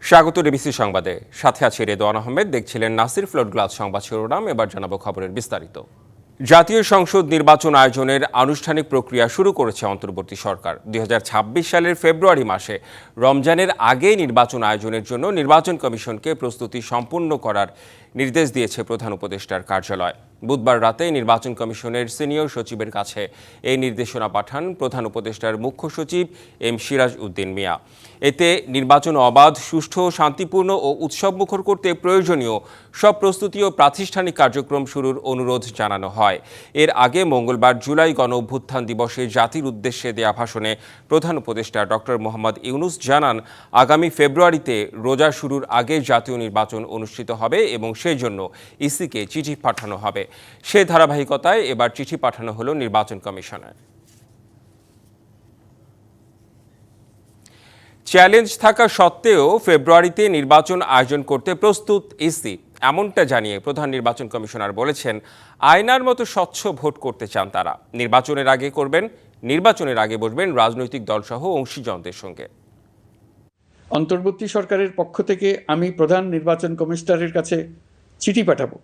স্বাগত ডিবিসি সংবাদে, সাথে আছে রেদওয়ান আহমেদ। দেখছিলেন নাসির ফ্লোট গ্লাস সংবাদ শিরোনাম। এবার জানাবো খবরের বিস্তারিত। জাতীয় সংসদ নির্বাচন আয়োজনের আনুষ্ঠানিক প্রক্রিয়া শুরু করেছে অন্তর্বর্তী সরকার। 2026 সালের ফেব্রুয়ারি মাসে রমজানের আগে নির্বাচন আয়োজনের জন্য নির্বাচন কমিশনকে প্রস্তুতি সম্পূর্ণ করার নির্দেশ দিয়েছে প্রধান উপদেষ্টার কার্যালয়। বুধবার রাতে নির্বাচন কমিশনের সিনিয়র সচিবের কাছে এই নির্দেশনা পাঠান প্রধান উপদেষ্টার মুখ্য সচিব এম সিরাজ উদ্দিন মিয়া। এতে নির্বাচন অবাধ, সুষ্ঠু, শান্তিপূর্ণ ও উৎসবমুখর করতে প্রয়োজনীয় সব প্রস্তুতি ও প্রাতিষ্ঠানিক কার্যক্রম শুরুর অনুরোধ জানানো হয়। এর আগে মঙ্গলবার জুলাই গণ অভ্যুত্থান দিবসে জাতির উদ্দেশ্যে দেয়া ভাষণে প্রধান উপদেষ্টা ডক্টর মোহাম্মদ ইউনূস জানান, আগামী ফেব্রুয়ারিতে রোজা শুরুর আগে জাতীয় নির্বাচন অনুষ্ঠিত হবে এবং সেই জন্য ইসিকে চিঠি পাঠানো হবে। সে ধারাবাহিকতায় এবার চিঠি পাঠানো হলো নির্বাচন কমিশনের। চ্যালেঞ্জ থাকা সত্ত্বেও ফেব্রুয়ারিতে নির্বাচন আয়োজন করতে প্রস্তুত ইসি, এমনটা জানিয়ে প্রধান নির্বাচন কমিশনার বলেছেন, আয়নার মতো স্বচ্ছ ভোট করতে চান তারা। নির্বাচনের আগে বসবেন রাজনৈতিক দলসহ অংশীজনদের সঙ্গে। অন্তর্বর্তী সরকারের পক্ষ থেকে আমি প্রধান নির্বাচন কমিশনারের কাছে চিঠি পাঠাবো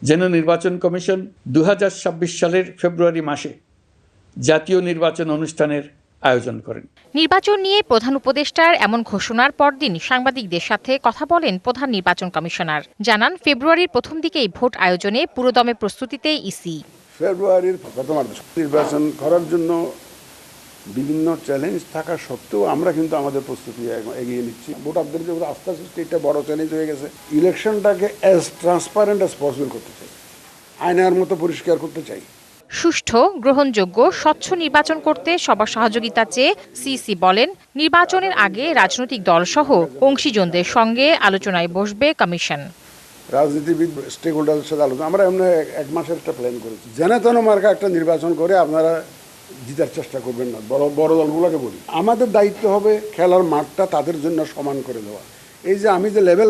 যেন নির্বাচন কমিশন 2026 সালের ফেব্রুয়ারি মাসে জাতীয় নির্বাচন অনুষ্ঠানের আয়োজন করেন। নির্বাচন নিয়ে প্রধান উপদেষ্টার এমন ঘোষণার পরদিন সাংবাদিকদের সাথে কথা বলেন প্রধান নির্বাচন কমিশনার। জানান, ফেব্রুয়ারির প্রথম দিকেই ভোট আয়োজনে পুরোদমে প্রস্তুতিতে ইসি। ফেব্রুয়ারির প্রথমার্ধে নির্বাচন করার জন্য বিভিন্ন চ্যালেঞ্জ থাকা সত্ত্বেও আমরা কিন্তু আমাদের প্রস্তুতি এগিয়ে নিচ্ছি। ভোটারদের যে আস্থা সৃষ্টি, এটা বড় চ্যালেঞ্জ হয়ে গেছে। ইলেকশনটাকে অ্যাজ ট্রান্সপারেন্ট অ্যাজ পসিবল করতে চাই, আয়নার মতো পরিষ্কার করতে চাই। সুষ্ঠু, গ্রহণযোগ্য, স্বচ্ছ নির্বাচন করতে সবার সহযোগিতা চেয়ে সিইসি বলেন, নির্বাচনের আগে রাজনৈতিক দলসহ অংশীজনদের সঙ্গে আলোচনায় বসবে কমিশন। রাজনীতিবিদ, স্টেক হোল্ডারদের সাথে আলোচনা, আমরা এমনি এক মাসের একটা প্ল্যান করেছি। যেন তেন মার্কা একটা নির্বাচন করে আপনারা জিতার চেষ্টা করবেন না। বড় দলগুলোকে বলি, আমাদের দায়িত্ব হবে খেলার মাঠটা তাদের জন্য সমান করে দেওয়া। এই যে আমি যে লেভেল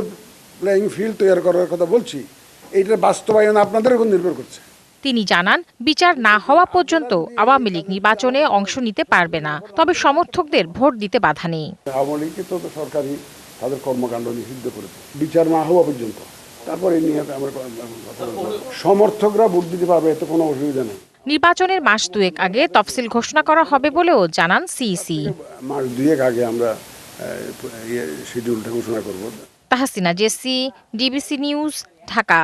প্লেয়িং ফিল্ড তৈরি করার কথা বলছি, এইটার বাস্তবায়ন আপনাদের উপর নির্ভর করছে। তিনি জানান, বিচার না হওয়া পর্যন্ত আওয়ামী লীগ নির্বাচনে অংশ নিতে পারবে না, তবে সমর্থকদের ভোট দিতে বাধা নেই। আওয়ামী লীগকে তো সরকারি তাদের কর্মকাণ্ড নিষিদ্ধ করেছে বিচার না হওয়া পর্যন্ত। তারপর এই নিয়ে আমরা সমর্থকরা ভোট দিতে পারবে, এতে কোনো অসুবিধা নেই। নির্বাচনের মাস দুয়েক আগে তফসিল ঘোষণা করা হবে বলেও জানান সিইসি। মাস দুয়েক আগে আমরা শিডিউলটা ঘোষণা করব। Tahsina Jesy, DBC news, Dhaka.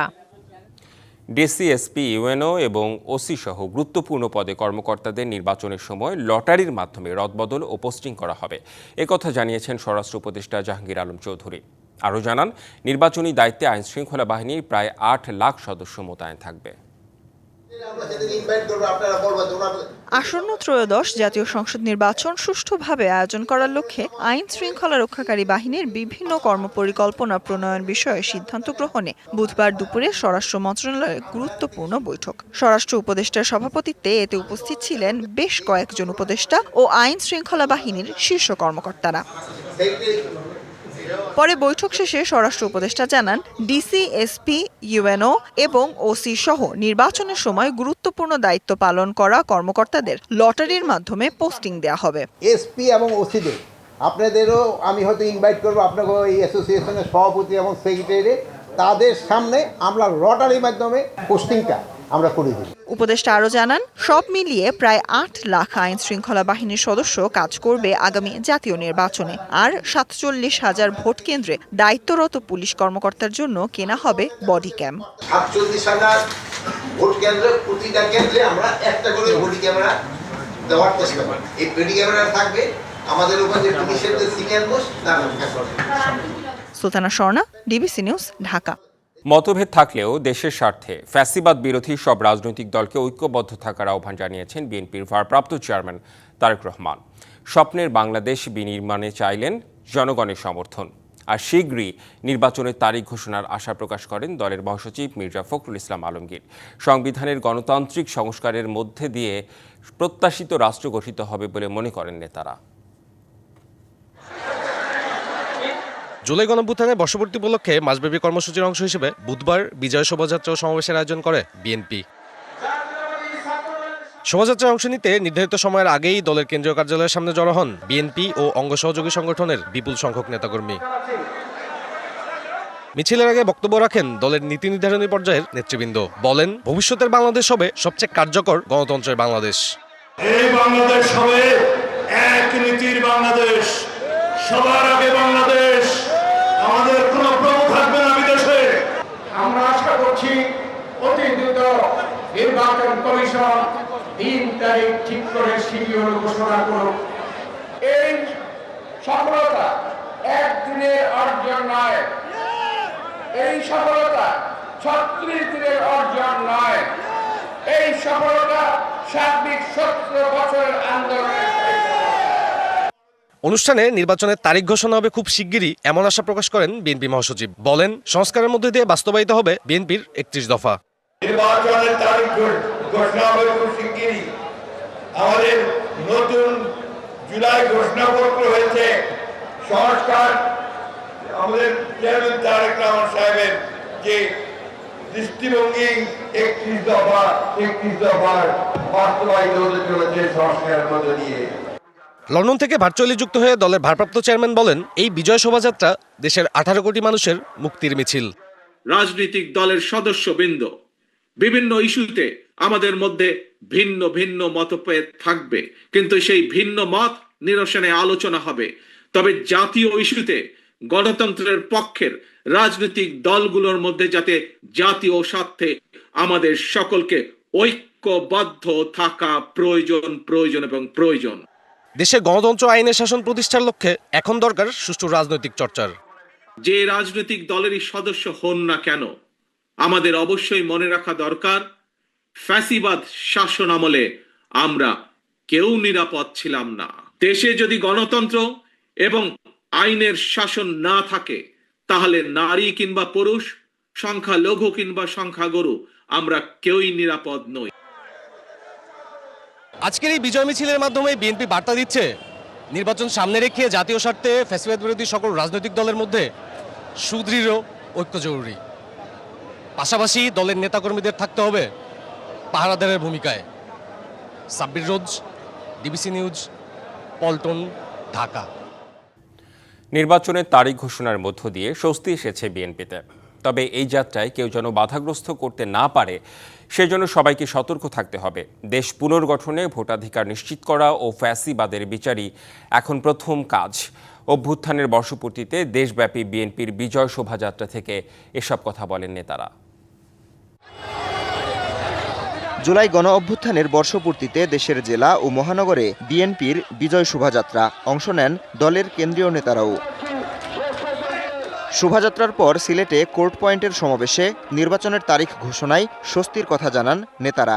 DC, SP, UNO এবং ওসি সহ গুরুত্বপূর্ণ পদে কর্মকর্তাদের নির্বাচনের সময় লটারির মাধ্যমে রদবদল ও পোস্টিং করা হবে, একথা জানিয়েছেন স্বরাষ্ট্র উপদেষ্টা জাহাঙ্গীর আলম চৌধুরী। আরও জানান, নির্বাচনী দায়িত্বে আইনশৃঙ্খলা বাহিনীর প্রায় 8 লাখ সদস্য মোতায়েন থাকবে। আসন্ন ত্রয়োদশ জাতীয় সংসদ নির্বাচন সুষ্ঠুভাবে আয়োজন করার লক্ষ্যে আইন শৃঙ্খলা রক্ষাকারী বাহিনীর বিভিন্ন কর্মপরিকল্পনা প্রণয়ন বিষয়ে সিদ্ধান্ত গ্রহণে বুধবার দুপুরে স্বরাষ্ট্র মন্ত্রণালয়ের গুরুত্বপূর্ণ বৈঠক। স্বরাষ্ট্র উপদেষ্টার সভাপতিত্বে এতে উপস্থিত ছিলেন বেশ কয়েকজন উপদেষ্টা ও আইন শৃঙ্খলা বাহিনীর শীর্ষ কর্মকর্তারা। পরে বৈঠক শেষে স্বরাষ্ট্র উপদেষ্টা জানান, ডিসি, এসপি, ইউএনও এবং ওসি সহ নির্বাচনের সময় গুরুত্বপূর্ণ দায়িত্ব পালন করা কর্মকর্তাদের লটারির মাধ্যমে পোস্টিং দেওয়া হবে। এসপি এবং ওসিদের আপনাদেরও আমি হয়তো ইনভাইট করবো, আপনাকে এই অ্যাসোসিয়েশনের সভাপতি এবং সেক্রেটারি, তাদের সামনে আমরা লটারির মাধ্যমে পোস্টিংটা আমরা করে দিই। উপদেষ্টা আরও জানান, সব মিলিয়ে প্রায় 8 লাখ আইন শৃঙ্খলা বাহিনীর সদস্য কাজ করবে আগামী জাতীয় নির্বাচনে। আর 47,000 ভোট কেন্দ্রে দায়িত্বরত পুলিশ কর্মকর্তার জন্য কেনা হবে বডি ক্যাম। 47,000 ভোট কেন্দ্রে, প্রতিটা কেন্দ্রে আমরা একটা করে বডি ক্যামেরা দেওয়ার চেষ্টা করি। এই বডি ক্যামেরা থাকবে আমাদের উপর যে পুলিশের যে সিনিয়র মোস্ট তার। Sultana Swarna, DBC news, Dhaka. মতভেদ থাকলেও দেশের স্বার্থে ফ্যাসিবাদ বিরোধী সব রাজনৈতিক দলকে ঐক্যবদ্ধ থাকার আহ্বান জানিয়েছেন বিএনপির ভারপ্রাপ্ত চেয়ারম্যান তারেক রহমান। স্বপ্নের বাংলাদেশ বিনির্মাণে চাইলেন জনগণের সমর্থন। আর শীঘ্রই নির্বাচনের তারিখ ঘোষণার আশা প্রকাশ করেন দলের মহাসচিব মির্জা ফখরুল ইসলাম আলমগীর। সংবিধানের গণতান্ত্রিক সংস্কারের মধ্যে দিয়ে প্রত্যাশিত রাষ্ট্র গঠিত হবে বলে মনে করেন নেতারা। জুলাই গণঅভ্যুত্থানের বর্ষপূর্তি উপলক্ষে মাসব্যাপী কর্মসূচির অংশ হিসেবে বুধবার বিজয় শোভাযাত্রা ও সমাবেশের আয়োজন করে বিএনপি। শোভাযাত্রায় অংশ নিতে নির্ধারিত সময়ের আগেই দলের কেন্দ্রীয় কার্যালয়ের সামনে জড়ো হন বিএনপি ও অঙ্গ সহযোগী সংগঠনের বিপুল সংখ্যক নেতাকর্মী। মিছিলের আগে বক্তব্য রাখেন দলের নীতি নির্ধারণী পর্যায়ের নেতৃবৃন্দ। বলেন, ভবিষ্যতের বাংলাদেশ হবে সবচেয়ে কার্যকর গণতন্ত্রের বাংলাদেশ। এই বাংলাদেশ হবে এক নীতির বাংলাদেশ, সবার আগে বাংলাদেশ, আমাদের কোনো প্রভু থাকবে না বিদেশে। আমরা আশা করছি অতি দ্রুত নির্বাচন কমিশন 3 তারিখ ঠিক করে শিডিউল ঘোষণা করুক। এই সফলতা একদিনের অর্জন নয়, এই সফলতা 36 দিনের অর্জন নয়, এই সফলতা সার্বিক 17 বছরের আন্দোলনের। অনুষ্ঠানে নির্বাচনের তারিখ ঘোষণা হবে খুব শিগগিরই, এমন আশা প্রকাশ করেন বিএনপি মহাসচিব। বলেন, সংস্কারের মধ্যে দিয়ে বাস্তবায়িত হবে বিএনপির 31 দফা। নির্বাচনের তারিখ ঘোষণা হবে খুব শিগগিরই। আমাদের নতুন জুলাই ঘোষণাপত্র হয়েছে সংস্কার, আমাদের চেয়ারম্যান তারেক রহমান সাহেবের যে দৃষ্টিভঙ্গি 31 দফার বাস্তবায়িত হতে চলেছে সংস্কারের মধ্যে দিয়ে। লন্ডন থেকে ভার্চুয়ালি যুক্ত হয়ে দলের ভারপ্রাপ্ত চেয়ারম্যান বলেন, এই বিজয় শোভাযাত্রা দেশের 18 কোটি মানুষের মুক্তির মিছিল। রাজনৈতিক দলের সদস্যবৃন্দ বিভিন্ন ইস্যুতে আমাদের মধ্যে ভিন্ন ভিন্ন মতভেদ থাকবে, কিন্তু সেই ভিন্ন মত নিরসনে আলোচনা হবে। তবে জাতীয় ইস্যুতে গণতন্ত্রের পক্ষের রাজনৈতিক দলগুলোর মধ্যে যাতে জাতীয় স্বার্থে আমাদের সকলকে ঐক্যবদ্ধ থাকা প্রয়োজন এবং প্রয়োজন। দেশে গণতন্ত্র আইনের শাসন প্রতিষ্ঠার লক্ষ্যে এখন দরকার সুষ্ঠু রাজনৈতিক চর্চার। যে রাজনৈতিক দলেরই সদস্য হন না কেন, আমাদের অবশ্যই মনে রাখা দরকার, ফ্যাসিবাদ শাসন আমলে আমরা কেউ নিরাপদ ছিলাম না। দেশে যদি গণতন্ত্র এবং আইনের শাসন না থাকে, তাহলে নারী কিংবা পুরুষ, সংখ্যালঘু কিংবা সংখ্যাগুরু, আমরা কেউই নিরাপদ নই। আজকের এই বিজয় মিছিলের মাধ্যমে বিএনপি বার্তা দিচ্ছে, নির্বাচন সামনে রেখে জাতীয় স্বার্থে ফ্যাসিবাদ বিরোধী সকল রাজনৈতিক দলের মধ্যে সুদৃঢ় ঐক্য জরুরি। পাশাপাশি দলের নেতাকর্মীদের থাকতে হবে পাহারাদারের ভূমিকায়। সাব্বির রোজ, ডিবিসি নিউজ, পল্টন, ঢাকা। নির্বাচনের তারিখ ঘোষণার মধ্য দিয়ে স্বস্তি এসেছে বিএনপিতে। তবে এই যাত্রায় কেউ যেন বাধাগ্রস্ত করতে না পারে, সেজন্য সবাইকে সতর্ক থাকতে হবে। দেশ পুনর্গঠনে ভোটাধিকার নিশ্চিত করা ও ফ্যাসিবাদের বিচারই এখন প্রথম কাজ। অভ্যুত্থানের বর্ষপূর্তিতে দেশব্যাপী বিএনপির বিজয় শোভাযাত্রা থেকে এসব কথা বলেন নেতারা। জুলাই গণ অভ্যুত্থানের বর্ষপূর্তিতে দেশের জেলা ও মহানগরে বিএনপির বিজয় শোভাযাত্রা অংশ নেন দলের কেন্দ্রীয় নেতারাও। শোভাযাত্রার পর সিলেটে কোর্ট পয়েন্টের সমাবেশে নির্বাচনের তারিখ ঘোষণায় স্বস্তির কথা জানান নেতারা।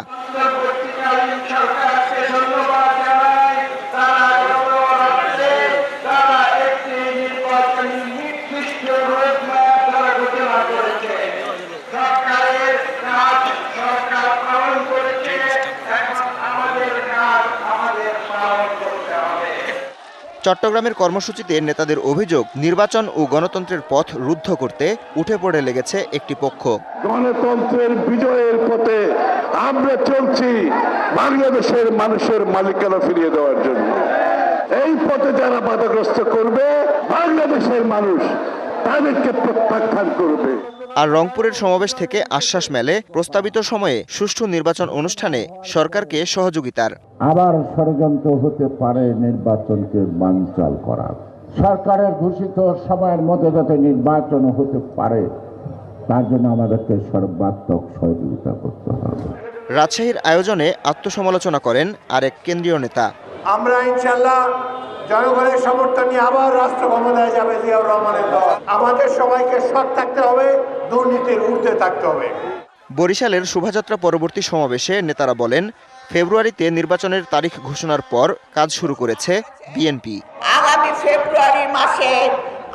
চট্টগ্রামের কর্মসূচিতে নেতাদের অভিযোগ, নির্বাচন ও গণতন্ত্রের পথ রুদ্ধ করতে উঠে পড়ে লেগেছে একটি পক্ষ। গণতন্ত্রের বিজয়ের পথে আমরা চলছি বাংলাদেশের মানুষের মালিকানা ফিরিয়ে দেওয়ার জন্য। এই পথে যারা বাধাগ্রস্ত করবে, বাংলাদেশের মানুষ তাদেরকে প্রত্যাখ্যান করবে। আর রংপুরের সমাবেশ থেকে আশ্বাস মেলে প্রস্তাবিত সময়ে সুষ্ঠু নির্বাচন অনুষ্ঠানে সরকারকে সহযোগিতার। আবার ষড়যন্ত্র হতে পারে নির্বাচনকে বানচাল করা। সরকারের ঘোষিত সময়ের মধ্যে যাতে নির্বাচন হতে পারে, তার জন্য আমাদেরকে সর্বাত্মক সহযোগিতা করতে হবে। রাজশাহীর আয়োজনে আত্মসমালোচনা করেন আরেক কেন্দ্রীয় নেতা। আমরা ইনশাআল্লাহ জনগণের সমর্থন নিয়ে আবার রাষ্ট্র ক্ষমতায় যাবে জিয়াউর রহমানের দল। আমাদের সবাইকে সৎ থাকতে হবে, দুর্নীতির ঊর্ধ্বে থাকতে হবে। বরিশালের শোভাযাত্রা পরবর্তী সমাবেশে নেতারা বলেন, ফেব্রুয়ারিতে নির্বাচনের তারিখ ঘোষণার পর কাজ শুরু করেছে বিএনপি। আগামী ফেব্রুয়ারি মাসে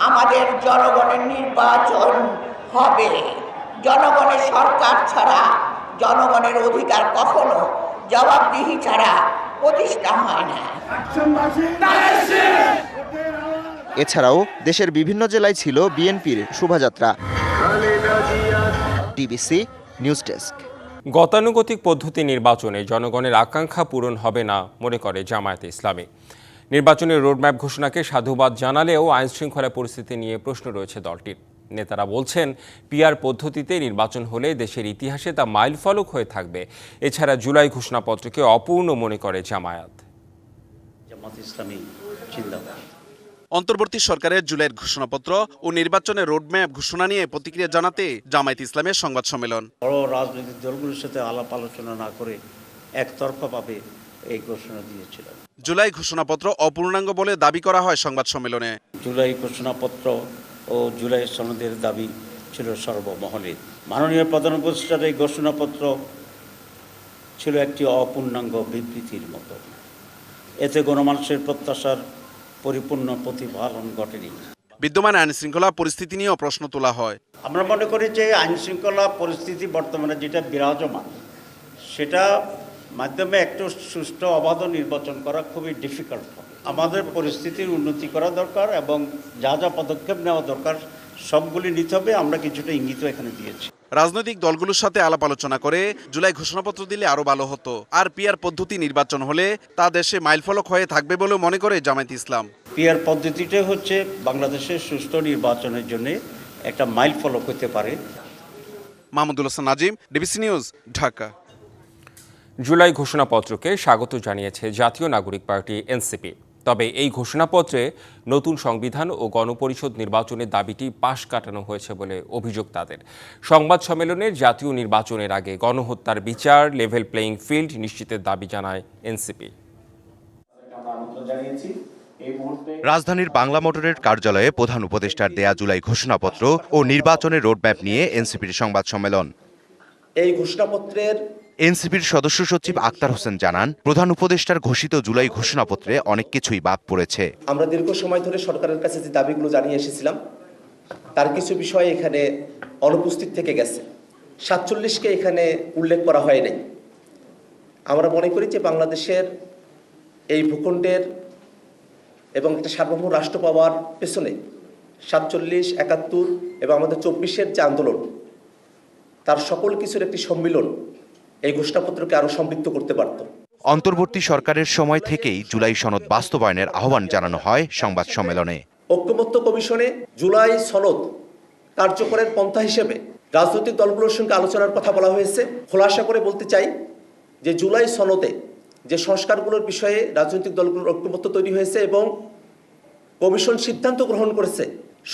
আমাদের জনগণের নির্বাচন হবে। জনগণের সরকার ছাড়া জনগণের অধিকার কখনো জবাবদিহি ছাড়া প্রতিষ্ঠা হয় না। এছাড়াও দেশের বিভিন্ন জেলায় ছিল বিএনপির শোভাযাত্রা। DBC news desk. গতানুগতিক পদ্ধতি নির্বাচনে জনগণের আকাঙ্ক্ষা পূরণ হবে না মনে করে জামায়াতে ইসলামী। নির্বাচনের রোডম্যাপ ঘোষণাকে সাধুবাদ জানালেও আইনশৃঙ্খলা পরিস্থিতি নিয়ে প্রশ্ন রয়েছে দলটির। নেতারা বলছেন, পিআর পদ্ধতিতে নির্বাচন হলে দেশের ইতিহাসে তা মাইলফলক হয়ে থাকবে। এছাড়া জুলাই ঘোষণাপত্রকে অপূর্ণ মনে করে জামায়াত। অন্তর্বর্তী সরকারের জুলাইয়ের ঘোষণাপত্র ও নির্বাচনের রোডম্যাপ ঘোষণা নিয়ে প্রতিক্রিয়া জানাতে জামায়াত ইসলামের সংবাদ সম্মেলন। বড় রাজনৈতিক দলগুলোর সাথে আলাপ আলোচনা না করে একতরফাভাবে এই ঘোষণা দিয়েছিল। জুলাই ঘোষণাপত্র অপূর্ণাঙ্গ বলে দাবি করা হয় সংবাদ সম্মেলনে। জুলাই ঘোষণাপত্র ও জুলাই সনদের দাবি ছিল সর্বমহলে। মাননীয় প্রধান উপদেষ্টার এই ঘোষণাপত্র ছিল একটি অপূর্ণাঙ্গ বিবৃতির মতো। এতে গণমানুষের প্রত্যাশার পরিপূর্ণ প্রতিফলন ঘটেনি। বিদ্যমান আইন শৃঙ্খলা পরিস্থিতি নিয়েও প্রশ্ন তোলা হয়। আমরা মনে করি যে আইন শৃঙ্খলা পরিস্থিতি বর্তমানে যেটা বিরাজমান, সেটা মাধ্যমে একটু সুষ্ঠু অবাধ নির্বাচন করা খুবই ডিফিকাল্ট হবে। আমাদের পরিস্থিতির উন্নতি করা দরকার এবং যা যা পদক্ষেপ নেওয়া দরকার সবগুলি নিতে হবে। আমরা কিছুটা ইঙ্গিত এখানে দিয়েছি। রাজনৈতিক দলগুলোর সাথে আলাপ আলোচনা করে জুলাই ঘোষণাপত্র দিলে আরো ভালো হতো। আর পিআর পদ্ধতি নির্বাচন হলে তা দেশে মাইলফলক হয়ে থাকবে বলে মনে করে জামায়াত ইসলাম। পিআর পদ্ধতিটা হচ্ছে বাংলাদেশের সুষ্ঠু নির্বাচনের জন্য একটা মাইলফলক হতে পারে। Mahmudul Hasan Nazim, DBC news, Dhaka. July ঘোষণাপত্রকে স্বাগত জানিয়েছে জাতীয় নাগরিক পার্টি এনসিপি। তবে এই ঘোষণাপত্রে নতুন সংবিধান ও গণপরিষদ নির্বাচনের দাবিটি পাশ কাটানো হয়েছে বলে অভিযোগ তাদের। সংবাদ সম্মেলনে জাতীয় নির্বাচনের আগে গণহত্যার বিচার, লেভেল প্লেয়িং ফিল্ড নিশ্চিতের দাবি জানায় এনসিপি। রাজধানীর বাংলা মোটরের কার্যালয়ে প্রধান উপদেষ্টার দেয়া জুলাই ঘোষণাপত্র ও নির্বাচনের রোডম্যাপ নিয়ে এনসিপির সংবাদ সম্মেলন। এই ঘোষণাপত্রের এনসিপির সদস্য সচিব আক্তার হোসেন জানান, প্রধান উপদেষ্টার ঘোষিত জুলাই ঘোষণাপত্রে অনেক কিছুই বাদ পড়েছে। আমরা দীর্ঘ সময় ধরে সরকারের কাছে যে দাবিগুলো জানিয়ে এসেছিলাম তার কিছু বিষয় এখানে অনুপস্থিত থেকে গেছে। ৪৭কে এখানে উল্লেখ করা হয় নাই। আমরা মনে করি যে বাংলাদেশের এই ভূখণ্ডের এবং একটা সার্বভৌম রাষ্ট্র পাওয়ার পেছনে ৪৭, ৭১ এবং আমাদের ২৪-এর যে আন্দোলন, তার সকল কিছুর একটি সম্মিলন এই ঘোষণাপত্রকে আরো সমৃদ্ধ করতে পারত। অন্তর্বর্তী সরকারের সময় থেকেই জুলাই সনদ বাস্তবায়নের আহ্বান জানানো হয় সংবাদ সম্মেলনে। ঐক্যমত্য কমিশনে জুলাই সনদ কার্যকরের পন্থা হিসেবে রাজনৈতিক দলগুলোর সঙ্গে আলোচনার কথা বলা হয়েছে। খোলাসা করে বলতে চাই যে জুলাই সনদে যে সংস্কারগুলোর বিষয়ে রাজনৈতিক দলগুলোর ঐক্যমত্য তৈরি হয়েছে এবং কমিশন সিদ্ধান্ত গ্রহণ করেছে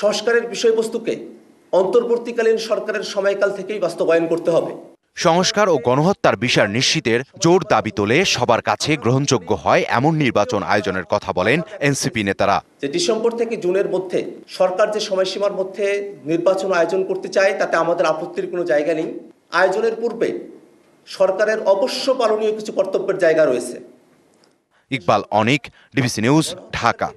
সংস্কারের বিষয়বস্তুকে অন্তর্বর্তীকালীন সরকারের সময়কাল থেকেই বাস্তবায়ন করতে হবে। সংস্কার ও গণহত্যার বিচার নিশ্চিতের জোর দাবি তোলে সবার কাছে গ্রহণযোগ্য হয় এমন নির্বাচন আয়োজনের কথা বলেন এনসিপি নেতারা। যে ডিসেম্বর থেকে জুনের মধ্যে সরকার যে সময়সীমার মধ্যে নির্বাচন আয়োজন করতে চায় তাতে আমাদের আপত্তির কোনো জায়গা নেই। আয়োজনের পূর্বে সরকারের অবশ্য পালনীয় কিছু কর্তব্যের জায়গা রয়েছে। ইকবাল অনিক, ডিবিসি নিউজ, ঢাকা।